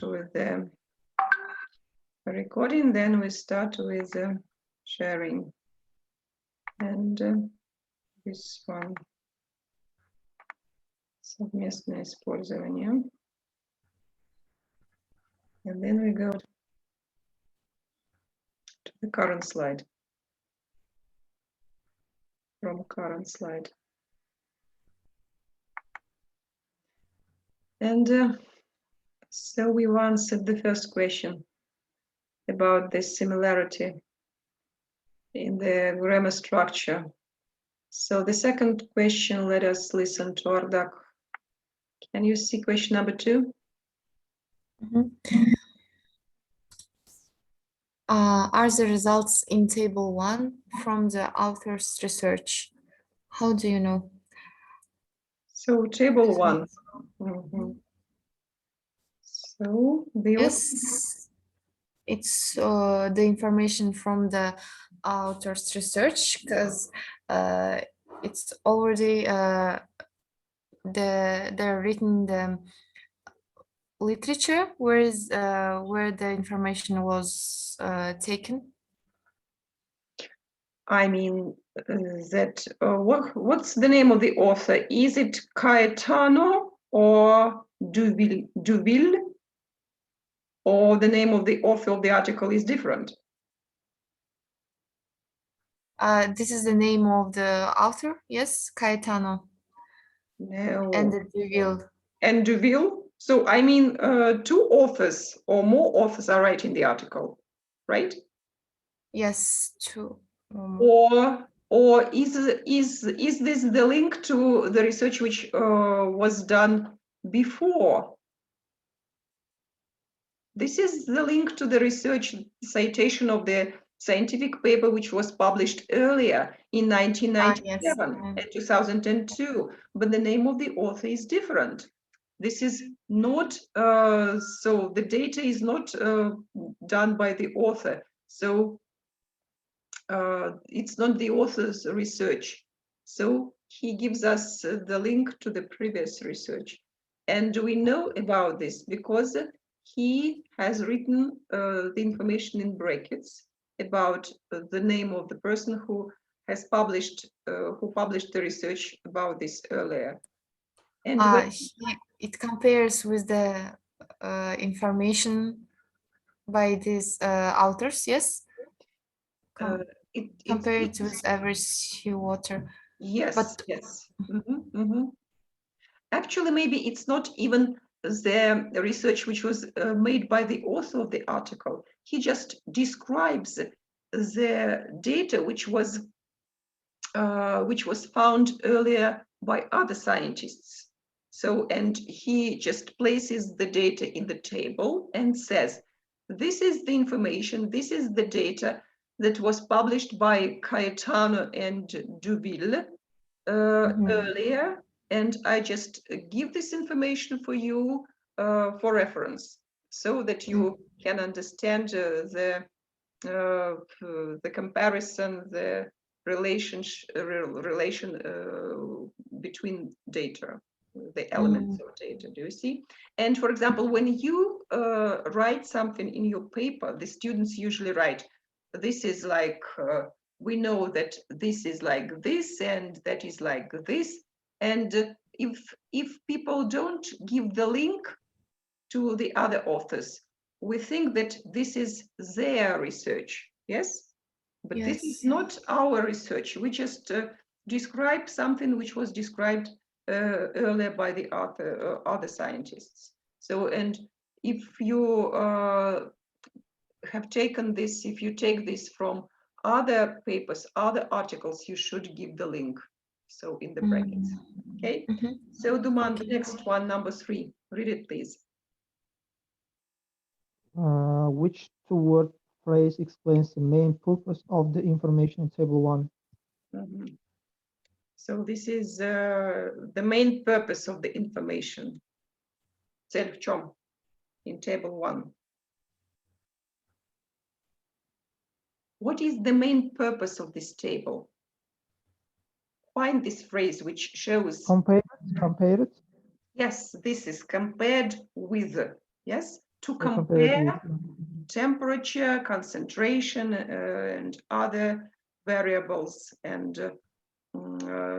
with the recording, then we start with sharing. And this one. Совместное использование. And then we go to the current slide. From current slide. And so we answered the first question about the similarity in the grammar structure. So the second question, let us listen to Ardak. Can you see question number 2? Are the results in table 1 from the author's research? How do you know? So table 1. So yes, it's the information from the author's research, because it's already they're written the literature where the information was taken. I mean that what's the name of the author? Is it Caetano or Duville? Or the name of the author of the article is different? This is the name of the author, yes, Caetano. No. And Duville. And Duville? So I mean 2 authors or more authors are writing the article, right? Yes, 2. Or is this the link to the research which was done before? This is the link to the research citation of the scientific paper which was published earlier in 1997 and 2002, but the name of the author is different. This is not, so the data is not done by the author. So it's not the author's research. So he gives us the link to the previous research. And we know about this because he has written the information in brackets about the name of the person who has published, who published the research about this earlier. And it compares with the information by these authors, yes? Compared with every seawater. Yes, but yes. Actually, maybe it's not even the research which was made by the author of the article. He just describes the data which was found earlier by other scientists. So, and he just places the data in the table and says, this is the information, this is the data that was published by Caetano and Duville earlier, and I just give this information for you for reference, so that you can understand the comparison, the relation between data, the elements of data. Do you see? And for example, when you write something in your paper, the students usually write, this is like, we know that this is like this and that is like this. And if people don't give the link to the other authors, we think that this is their research, yes? But yes, this is not our research. We just describe something which was described earlier by the other scientists. So, and if you have taken this, if you take this from other papers, other articles, you should give the link. So in the brackets, okay? So Duman, the next one, number 3, read it, please. Which two-word phrase explains the main purpose of the information in table 1? So this is the main purpose of the information. Цель в чем? In table 1. What is the main purpose of this table? Find this phrase which shows... Compared? Yes, this is compared with, yes? to Compared compare with, temperature, concentration, and other variables, and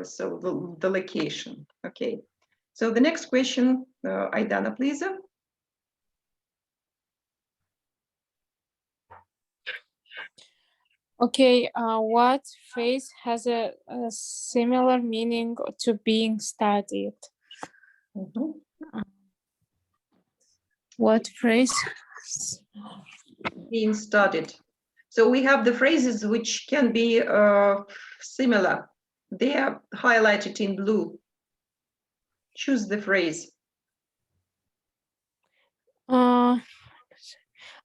so the location. Okay, so the next question, Aidana, please. Okay, what phrase has a similar meaning to being studied? Mhm. What phrase? Being studied. So we have the phrases which can be similar. They are highlighted in blue. Choose the phrase.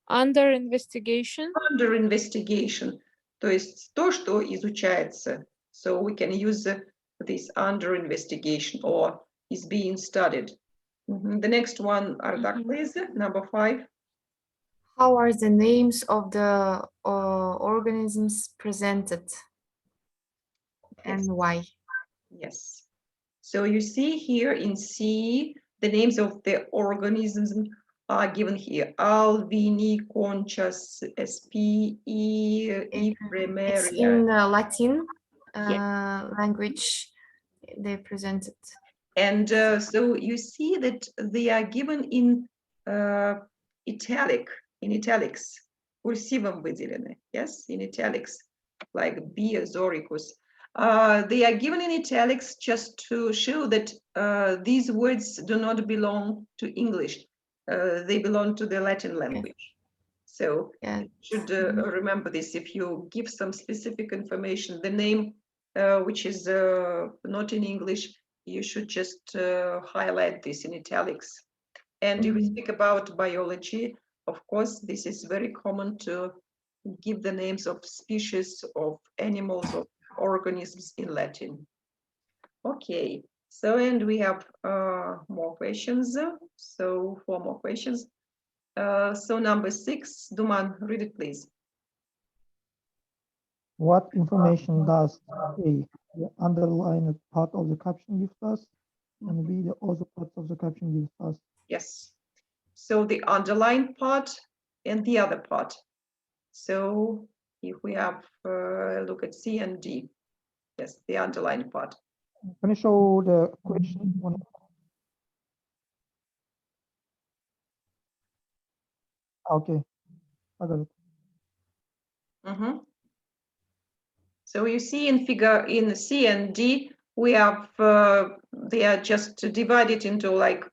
Under investigation. Under investigation. То есть то, что изучается. So we can use this under investigation or is being studied. The next one, Ardak, please, number 5. How are the names of the organisms presented and why? Yes. So you see here in C, the names of the organisms are given here. Alvini, Conchas, SP, It's Ephemeria. in Latin language they presented. And so you see that they are given in italics, курсивом выделены, yes, in italics, like Biazoricus. They are given in italics just to show that these words do not belong to English. They belong to the Latin language. So Yeah. you should remember this. If you give some specific information, the name which is not in English, you should just highlight this in italics. And if we speak about biology, of course, this is very common to give the names of species, of animals, of organisms in Latin. Okay, so and we have more questions. So 4 more questions. So number 6, Duman, read it, please. what information does A, the underlined part of the caption give us, and B, the other parts of the caption give us? Yes. So the underlined part and the other part. So if we have look at C and D, yes, the underlined part. Can you show the question? Okay, I got it. So you see in figure in C and D, we have they are just divided into like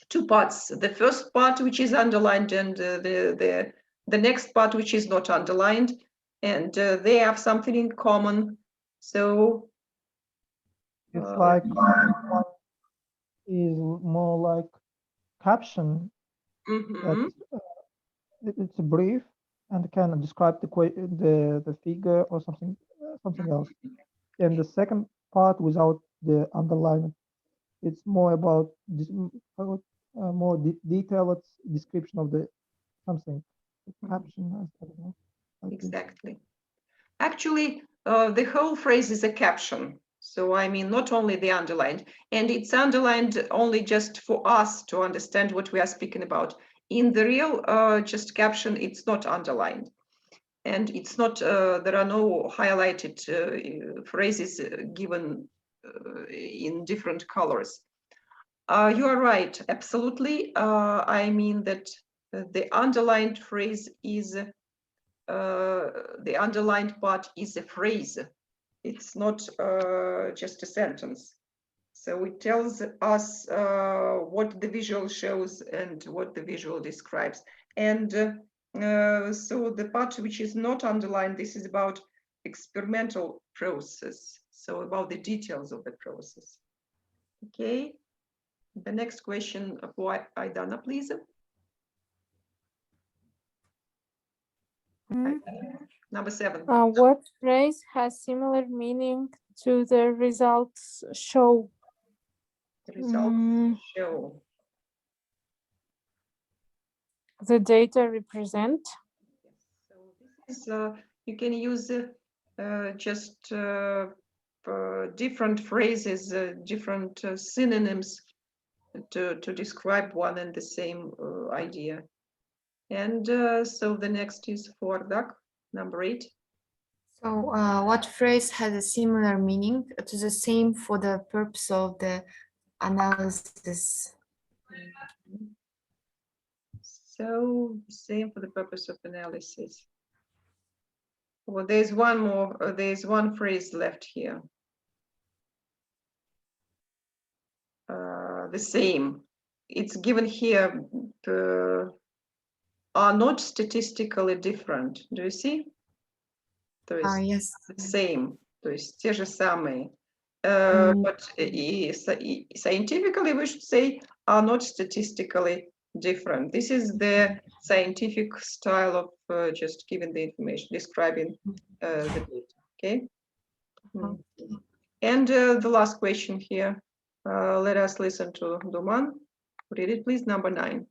2 parts. The first part, which is underlined, and the next part, which is not underlined, and they have something in common. So It's like one is more like caption. That it's brief and can describe the figure or something else. And the second part without the underline, it's more about this more detailed description of the something. Caption, I don't know. Exactly. Actually, the whole phrase is a caption. So I mean, not only the underlined, and it's underlined only just for us to understand what we are speaking about. In the real just caption, it's not underlined. And it's not, there are no highlighted phrases given in different colors. You are right, absolutely. I mean that the underlined phrase is, the underlined part is a phrase. It's not just a sentence. So it tells us what the visual shows and what the visual describes. And so the part which is not underlined, this is about experimental process. So about the details of the process. Okay. The next question for Aidana, please. Number 7. What phrase has similar meaning to the results show? The results show. The data represent. So this is, you can use just different phrases, different synonyms to describe one and the same idea. And so the next is for Doug, number 8. So what phrase has a similar meaning to the same for the purpose of the analysis? So same for the purpose of analysis. Well, there's one more, there's one phrase left here. The same. It's given here, are not statistically different. Do you see? То есть Yes. the same, то есть те же самые. But scientifically, we should say are not statistically different. This is the scientific style of just giving the information, describing the data. Okay. And the last question here. Let us listen to Duman. Read it, please. Number 9.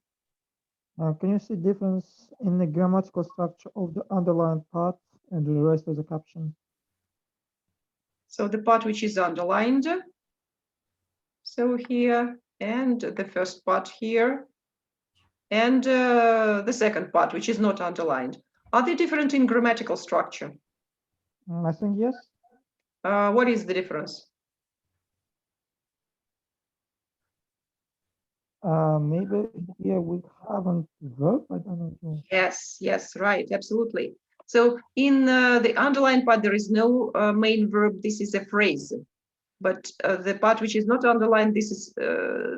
Can you see difference in the grammatical structure of the underlined part and the rest of the caption? So the part which is underlined, so here, and the first part here, and the second part, which is not underlined. Are they different in grammatical structure? I think yes. What is the difference? Maybe here we haven't verb, I don't know. Yes, right, absolutely. So in the underlined part, there is no main verb. This is a phrase. But the part which is not underlined, this is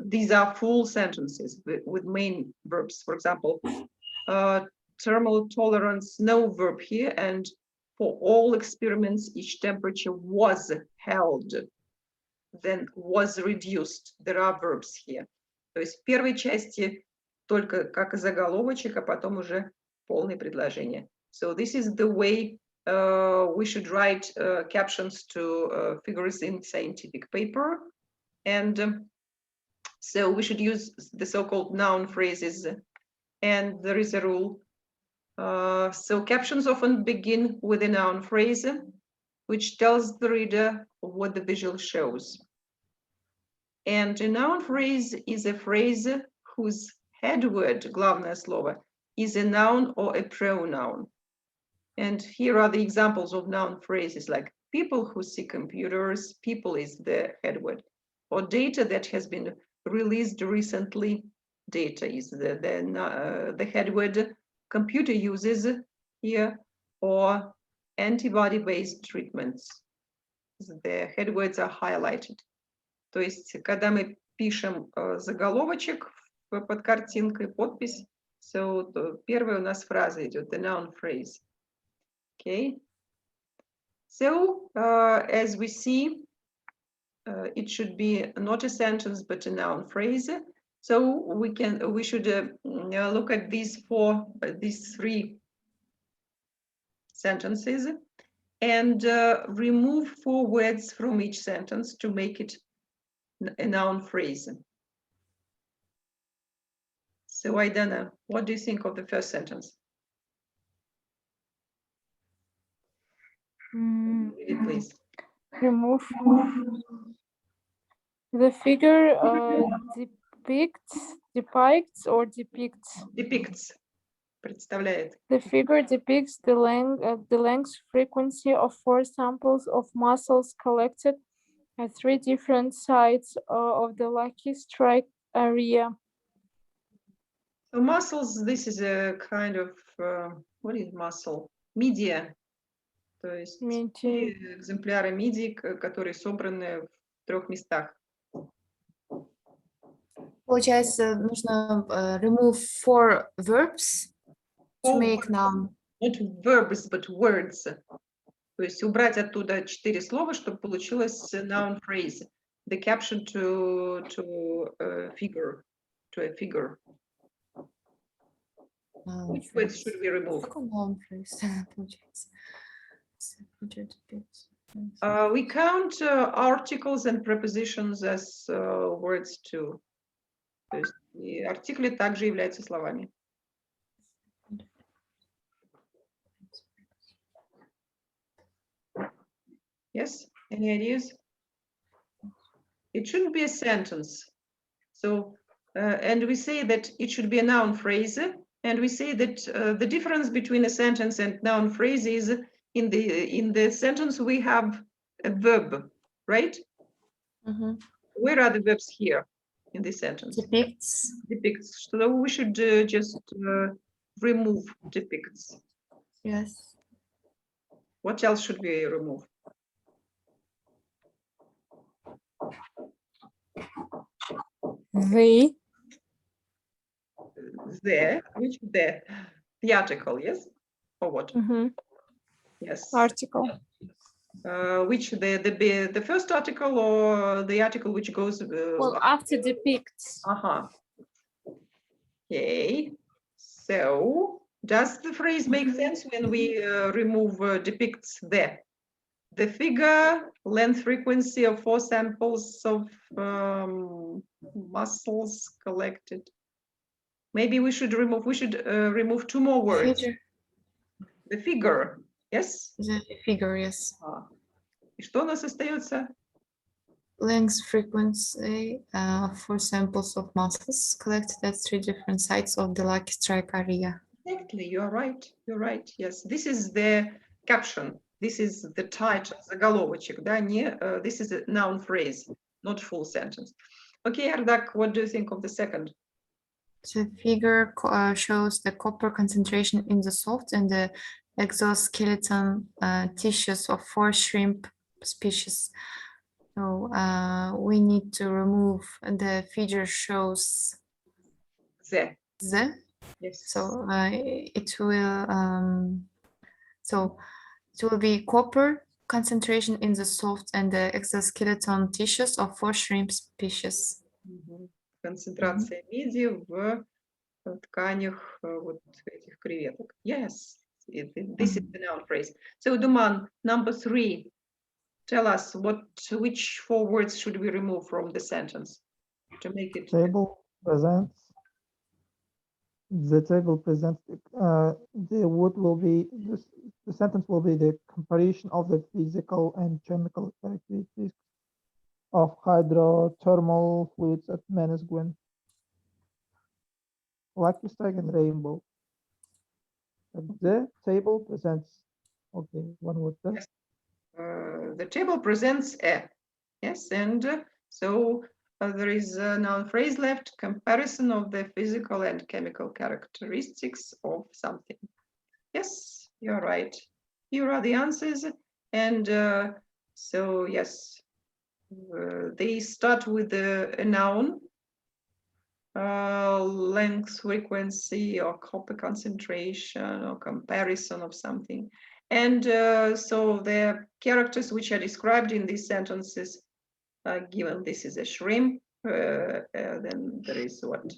these are full sentences with main verbs. For example, thermal tolerance, no verb here, and for all experiments, each temperature was held, then was reduced. There are verbs here. То есть в первой части только как заголовочек, а потом уже полное предложение. So this is the way we should write captions to figures in scientific paper. And so we should use the so-called noun phrases. And there is a rule. So captions often begin with a noun phrase, which tells the reader what the visual shows. And a noun phrase is a phrase whose head word, главное слово, is a noun or a pronoun. And here are the examples of noun phrases like people who see computers, people is the head word, or data that has been released recently, data is the head word, computer uses here, or antibody-based treatments. The head words are highlighted. То есть, когда мы пишем заголовочек под картинкой, подпись, so первая у нас фраза идет, the noun phrase. Okay. So, as we see, it should be not a sentence, but a noun phrase. So we should look at these three sentences and remove 4 words from each sentence to make it a noun phrase. So Aidana, what do you think of the first sentence? Read it, please. Remove. The figure depicts. Представляет. The figure depicts the length frequency of 4 samples of muscles collected at 3 different sites of the Lucky Strike area. So muscles, this is a kind of, what is muscle? Media. То есть экземпляры мидий, которые собраны в 3 местах. Получается, нужно remove 4 verbs to make noun. Not verbs, but words. То есть убрать оттуда 4 слова, чтобы получилось noun phrase. The caption to a figure. Which words should we remove? Noun phrase, получается. We count articles and prepositions as words too. То есть и артикли также являются словами. Yes, any ideas? It shouldn't be a sentence. So, and we say that it should be a noun phrase, and we say that the difference between a sentence and noun phrase is in the sentence we have a verb, right? Where are the verbs here in this sentence? Depicts. Depicts. So we should just remove depicts. Yes. What else should we remove? The. Which the article, yes? Or what? Yes. Article. Which the first article or the article which goes Well, after depicts. Okay. So does the phrase make sense when we remove depicts there? The figure, length, frequency of 4 samples of muscles collected. Maybe we should remove 2 more words. Figure. The figure, yes? The figure, yes. И что у нас остается? Length, frequency, 4 samples of muscles collected at 3 different sites of the lucky strike area. Exactly, you're right. You're right. Yes, this is the caption. This is the title, заголовочек, да, не, this is a noun phrase, not full sentence. Okay, Ardak, what do you think of the second? The figure shows the copper concentration in the soft and the exoskeleton tissues of 4 shrimp species. So we need to remove the figure shows The. Yes. So it will be copper concentration in the soft and the exoskeleton tissues of 4 shrimp species. Концентрация меди в тканях вот этих креветок. Yes, this is the noun phrase. So Duman, number 3. Tell us which 4 words should we remove from the sentence to make it? The table presents the sentence will be the comparison of the physical and chemical characteristics of hydrothermal fluids at Manasguen, lucky strike and rainbow. The table presents, okay, one word there. Yes. The table presents a, yes, and so there is a noun phrase left, comparison of the physical and chemical characteristics of something. Yes, you're right. Here are the answers, and so yes, they start with a noun, length, frequency, or copper concentration, or comparison of something. And so the characters which are described in these sentences, given this is a shrimp, then there is what?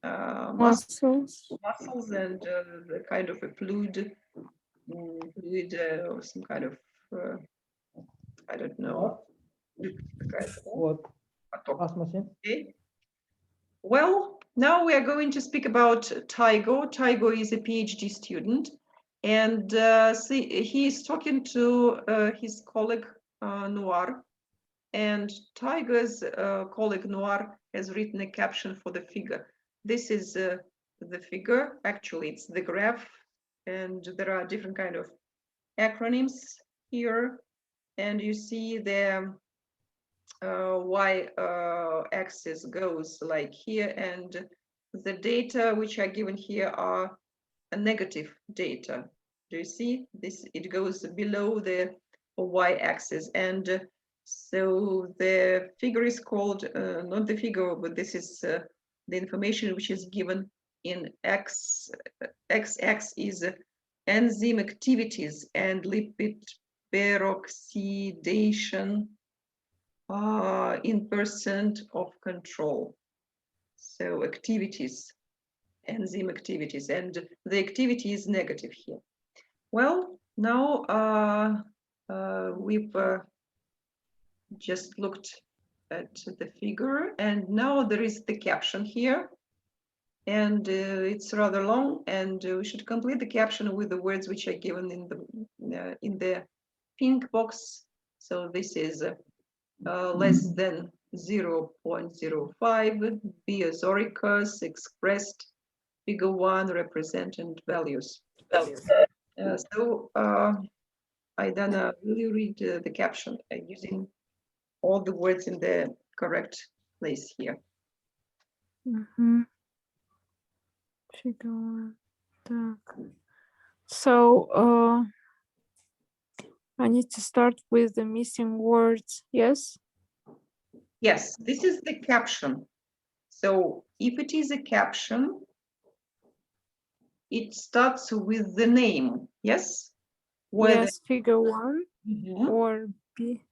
Muscles. Muscles and the kind of a fluid or some kind of, I don't know. What? Okay. Well, now we are going to speak about Tygo. Tygo is a PhD student, and he is talking to his colleague Noir, and Tygo's colleague Noir has written a caption for the figure. This is the figure. Actually, it's the graph, and there are different kind of acronyms here, and you see the y-axis goes like here, and the data which are given here are a negative data. Do you see this? It goes below the y-axis, and so the figure is called, not the figure, but this is the information which is given in x-axis is enzyme activities and lipid peroxidation in percent of control. So activities, enzyme activities, and the activity is negative here. Well, now we've just looked at the figure, and now there is the caption here, and it's rather long, and we should complete the caption with the words which are given in the pink box. So this is less than 0.05, Bezoaricus expressed, figure 1 represented values. So Aidana, will you read the caption using all the words in the correct place here? Figure. So I need to start with the missing words, yes? Yes, this is the caption. So if it is a caption, it starts with the name, yes? Whether, Yes, figure 1 or B.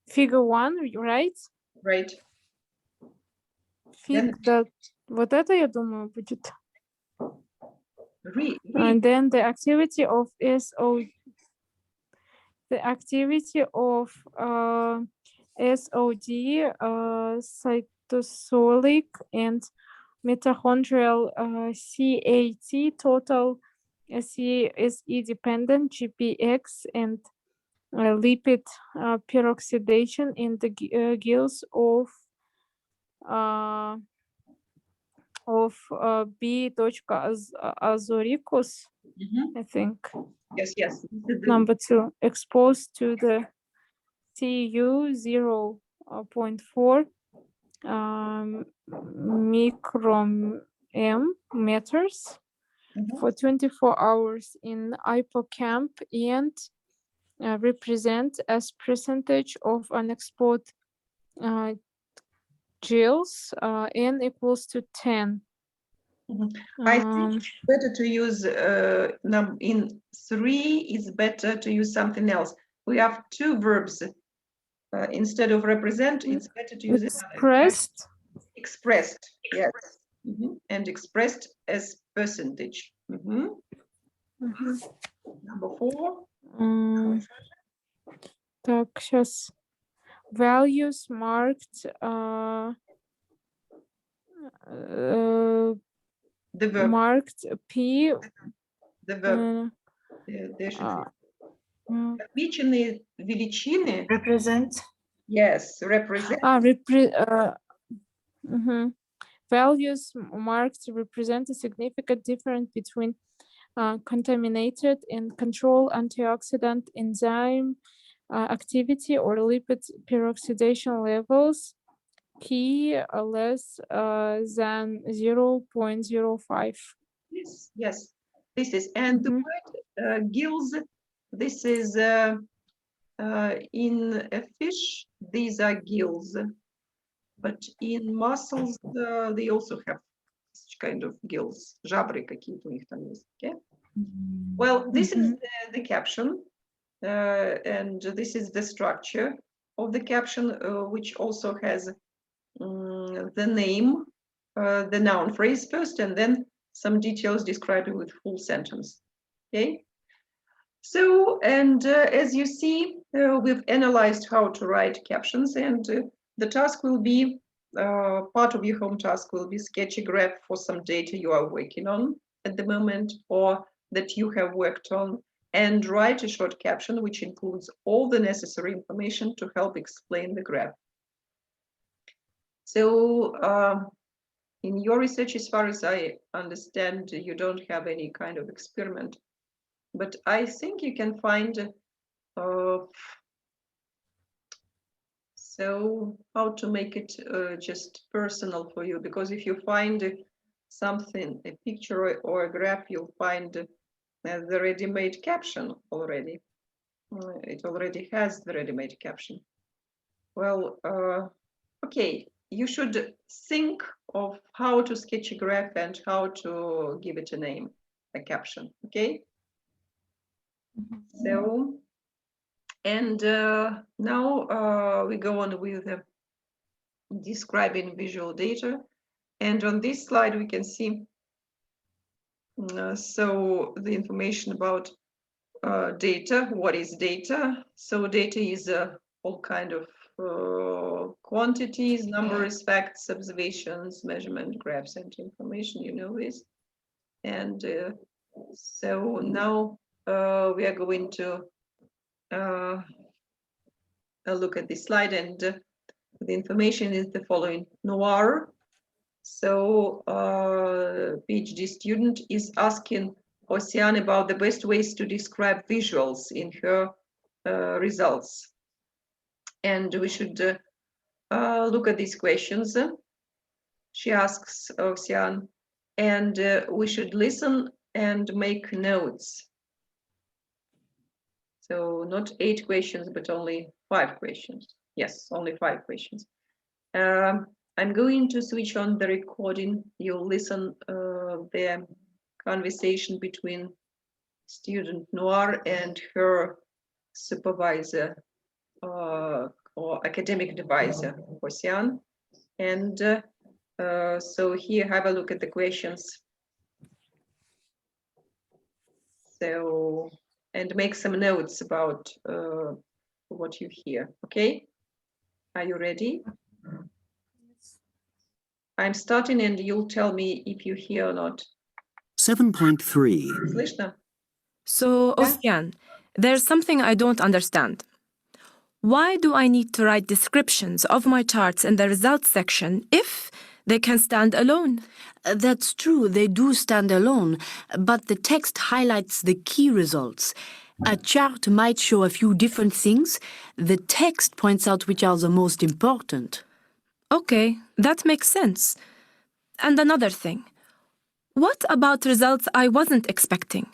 Figure 1, right? right? Fig that. Вот это, я думаю, будет. Read. And then the activity of SO. The activity of SOD, cytosolic and mitochondrial CAT, total CSE dependent GPX and lipid peroxidation in the gills of B. azoricus, I think. Yes, yes. Number 2, exposed to the CU 0.4 micrometers for 24 hours in hippocamp and represent as percentage of unexposed gills n equals to 10. I think it's better to use in 3 is better to use something else. We have 2 verbs. Instead of represent, it's better to use expressed. Expressed, yes. And expressed as percentage. Number 4. Так, сейчас. Values marked The verb. Marked P. The verb. Отмеченные величины. Represent. Yes, represent. Values marked represent a significant difference between contaminated and control antioxidant enzyme activity or lipid peroxidation levels P less than 0.05. Yes, yes. This is, and the word gills, this is in a fish, these are gills, but in mussels, they also have such kind of gills, жабры какие-то у них там есть, okay? Well, this is the caption, and this is the structure of the caption, which also has the name, the noun phrase first, and then some details described with full sentence. Okay. So, and as you see, we've analyzed how to write captions, and the task will be, part of your home task will be sketch a graph for some data you are working on at the moment or that you have worked on, and write a short caption which includes all the necessary information to help explain the graph. So in your research, as far as I understand, you don't have any kind of experiment, but I think you can find so how to make it just personal for you, because if you find something, a picture or a graph, you'll find the ready-made caption already. It already has the ready-made caption. Well, okay. You should think of how to sketch a graph and how to give it a name, a caption, okay? So, and now we go on with describing visual data. And on this slide, we can see so the information about data. What is data? So data is all kind of quantities, numbers, facts, observations, measurement, graphs, and information. You know this. And so now we are going to look at this slide, and the information is the following. Noir. So PhD student is asking Ocean about the best ways to describe visuals in her results. And we should look at these questions. She asks Ocean, and we should listen and make notes. So not 8 questions, but only 5 questions. Yes, only 5 questions. I'm going to switch on the recording. You'll listen the conversation between student Noir and her supervisor or academic advisor, Ocean. And so here, have a look at the questions. So, and make some notes about what you hear, okay? Are you ready? I'm starting and you'll tell me if you hear or not. 7.3. Слышно? So, Yeah. Ocean, there's something I don't understand. Why do I need to write descriptions of my charts in the results section if they can stand alone? That's true, they do stand alone, but the text highlights the key results. A chart might show a few different things. The text points out which are the most important. Okay, that makes sense. And another thing. What about results I wasn't expecting?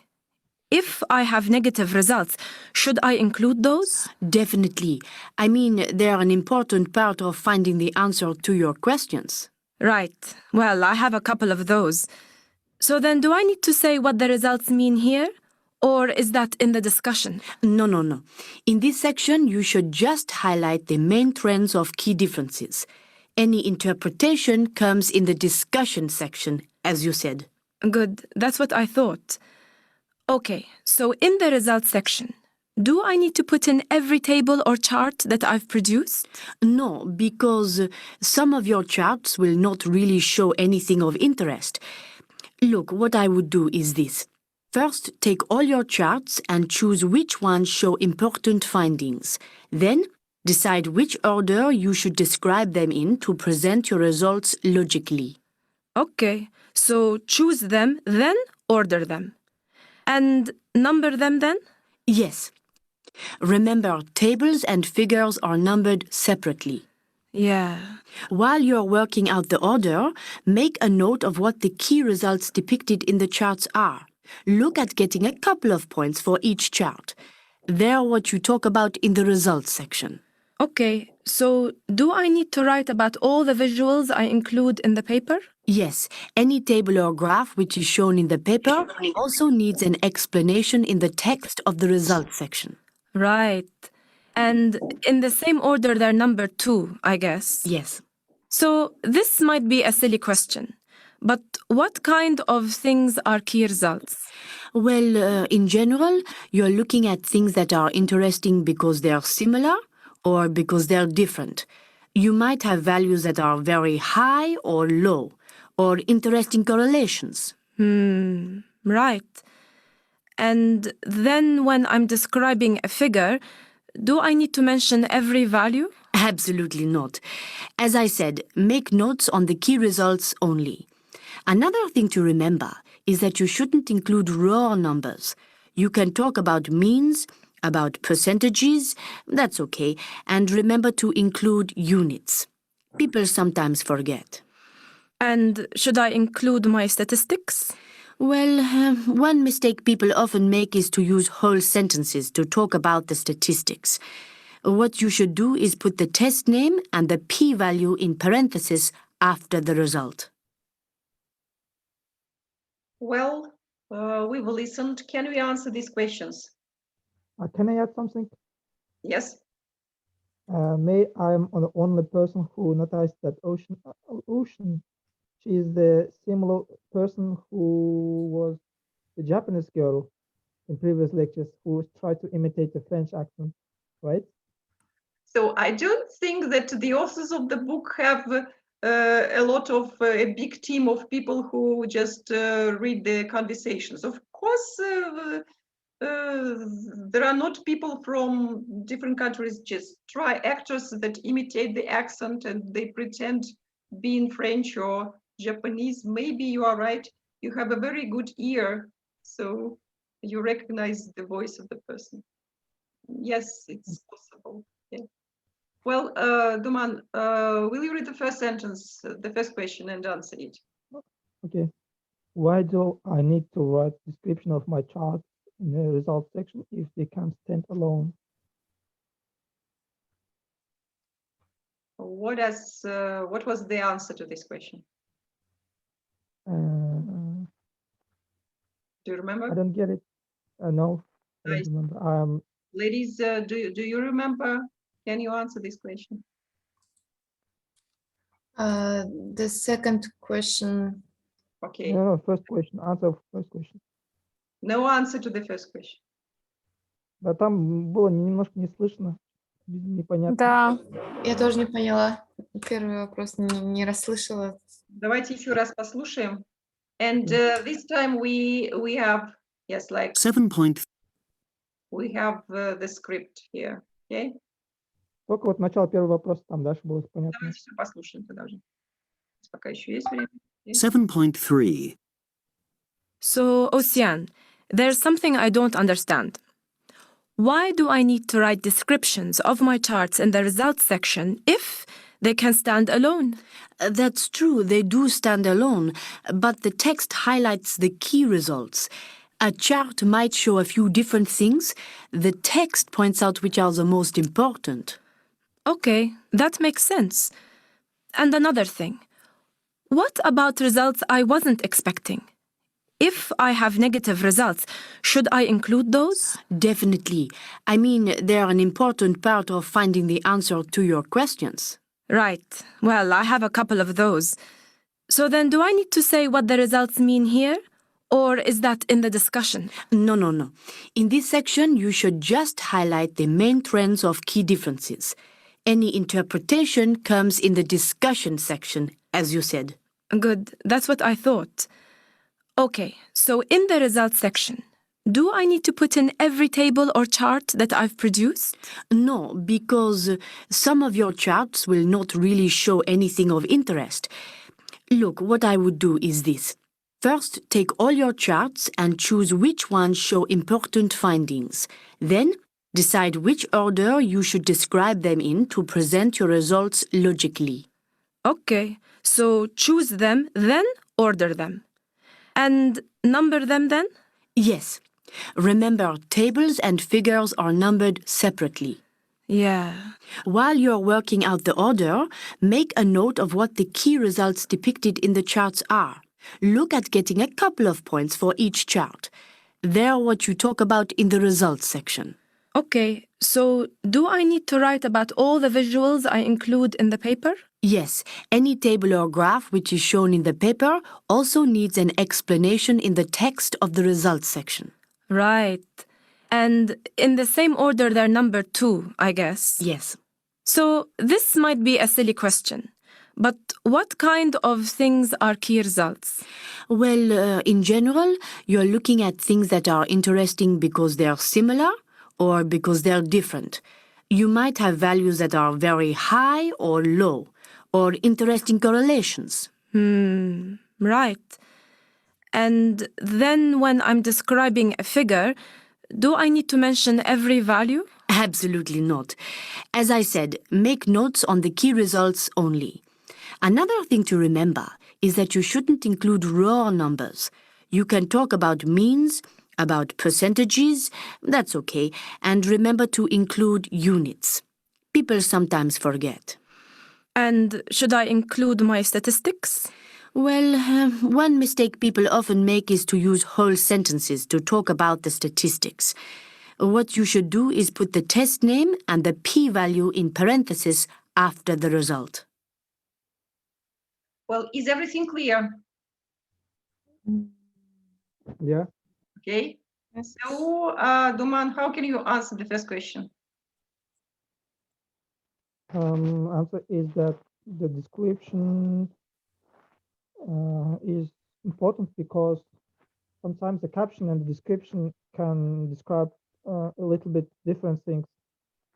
If I have negative results, should I include those? Definitely. I mean, they're an important part of finding the answer to your questions. Right. Well, I have a couple of those. So then do I need to say what the results mean here? Or is that in the discussion? No. In this section, you should just highlight the main trends of key differences. Any interpretation comes in the discussion section, as you said. Good. That's what I thought. Okay, so in the results section, do I need to put in every table or chart that I've produced? No, because some of your charts will not really show anything of interest. Look, what I would do is this. First, take all your charts and choose which ones show important findings. Then, decide which order you should describe them in to present your results logically. Okay, so choose them, then order them. And number them then? Yes. Remember, tables and figures are numbered separately. Yeah. While you're working out the order, make a note of what the key results depicted in the charts are. Look at getting a couple of points for each chart. They're what you talk about in the results section. Okay, so do I need to write about all the visuals I include in the paper? Yes, any table or graph which is shown in the paper also needs an explanation in the text of the results section. Right. And in the same order they're numbered too, I guess. Yes. So this might be a silly question, but what kind of things are key results? Well, in general, you're looking at things that are interesting because they're similar or because they're different. You might have values that are very high or low, or interesting correlations. Right. And then when I'm describing a figure, do I need to mention every value? Absolutely not. As I said, make notes on the key results only. Another thing to remember is that you shouldn't include raw numbers. You can talk about means, about percentages, that's okay, and remember to include units. People sometimes forget. And should I include my statistics? Well, one mistake people often make is to use whole sentences to talk about the statistics. What you should do is put the test name and the p-value in parentheses after the result. Well, we've listened. Can we answer these questions? Can I add something? Yes. May I'm the only person who noticed that Ocean, she is the similar person who was the Japanese girl in previous lectures who tried to imitate the French accent, right? So I don't think that the authors of the book have a lot of a big team of people who just read the conversations. Of course, there are not people from different countries. Just try actors that imitate the accent and they pretend being French or Japanese. Maybe you are right. You have a very good ear, so you recognize the voice of the person. Yes, it's possible. Yeah. Well, Duman, will you read the first sentence, the first question, and answer it? Okay. Why do I need to write description of my chart in the results section if they can stand alone? What was the answer to this question? Uh, Do you remember? I don't get it. No, I Nice. don't remember. Ladies, do you remember? Can you answer this question? The second question. Okay. No, first question. Answer first question. No answer to the first question. Да, там было немножко не слышно, непонятно. Да. Я тоже не поняла. Первый вопрос не расслышала. Давайте еще раз послушаем. And this time we have, yes, like 7.3. we have the script here. Okay? Только вот начало первый вопрос, там дальше было понятно. Давайте все послушаем тогда уже. Пока еще есть время. 7.3. So, Ocean, there's something I don't understand. Why do I need to write descriptions of my charts in the results section if they can stand alone? That's true, they do stand alone, but the text highlights the key results. A chart might show a few different things. The text points out which are the most important. Okay, that makes sense. And another thing. What about results I wasn't expecting? If I have negative results, should I include those? Definitely. I mean, they're an important part of finding the answer to your questions. Right. Well, I have a couple of those. So then do I need to say what the results mean here? Or is that in the discussion? No. In this section, you should just highlight the main trends of key differences. Any interpretation comes in the discussion section, as you said. Good. That's what I thought. Okay, so in the results section, do I need to put in every table or chart that I've produced? No, because some of your charts will not really show anything of interest. Look, what I would do is this. First, take all your charts and choose which ones show important findings. Then, decide which order you should describe them in to present your results logically. Okay, so choose them, then order them. And number them then? Yes. Remember, tables and figures are numbered separately. Yeah. While you're working out the order, make a note of what the key results depicted in the charts are. Look at getting a couple of points for each chart. They're what you talk about in the results section. Okay, so do I need to write about all the visuals I include in the paper? Yes, any table or graph which is shown in the paper also needs an explanation in the text of the results section. Right. And in the same order they're numbered too, I guess. Yes. So this might be a silly question, but what kind of things are key results? Well, in general, you're looking at things that are interesting because they're similar or because they're different. You might have values that are very high or low, or interesting correlations. Right. And then when I'm describing a figure, do I need to mention every value? Absolutely not. As I said, make notes on the key results only. Another thing to remember is that you shouldn't include raw numbers. You can talk about means, about percentages, that's okay, and remember to include units. People sometimes forget. And should I include my statistics? Well, one mistake people often make is to use whole sentences to talk about the statistics. What you should do is put the test name and the p-value in parentheses after the result. Well, is everything clear? Yeah. Okay. So, Duman, how can you answer the first question? Answer is that the description is important because sometimes the caption and the description can describe a little bit different things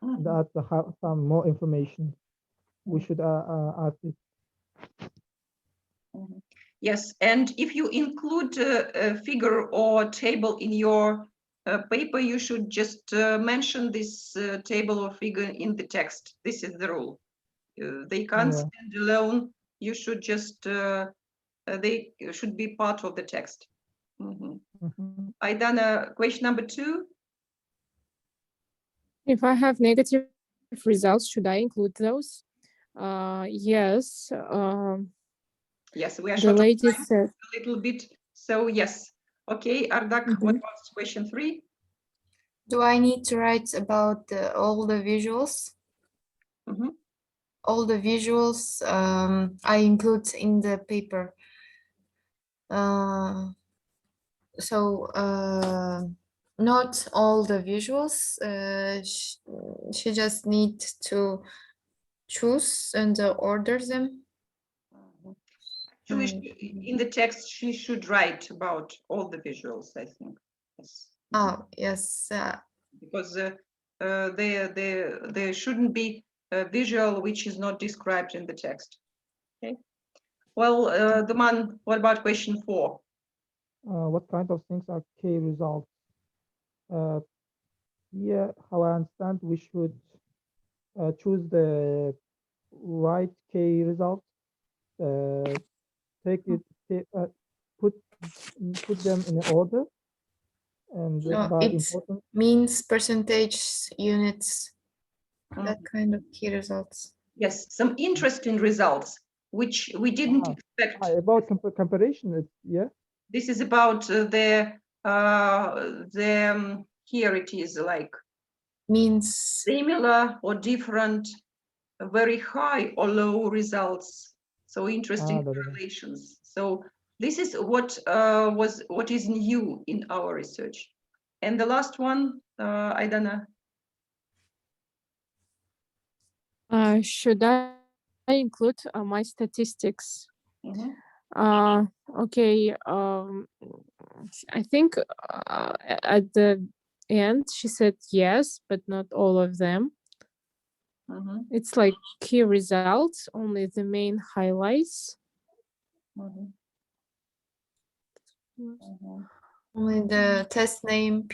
that have some more information. We should add it. Yes, and if you include a figure or table in your paper, you should just mention this table or figure in the text. This is the rule. They can't Yeah. stand alone. You should just, they should be part of the text. Aidana, question number 2. If I have negative results, should I include those? Yes. Yes, we are The short of lady time said, a little bit. So yes. Okay, Ardak, what was question 3? Do I need to write about all the visuals? All the visuals I include in the paper. So not all the visuals. She just needs to choose and order them. Actually, in the text, she should write about all the visuals, I think. Yes. Oh, yes. Because there shouldn't be a visual which is not described in the text. Okay. Well, Duman, what about question 4? What kind of things are key results? Yeah, how I understand, we should choose the right key result, put them in order, and No, by it important. means percentage, units, that kind of key results. Yes, some interesting results which we didn't expect. About comparison, yeah. This is about here it is like means similar or different, very high or low results. So interesting correlations. So this is what is new in our research. And the last one, Aidana. should I include my statistics? Okay. I think at the end she said yes, but not all of them. It's like key results, only the main highlights. only the test name,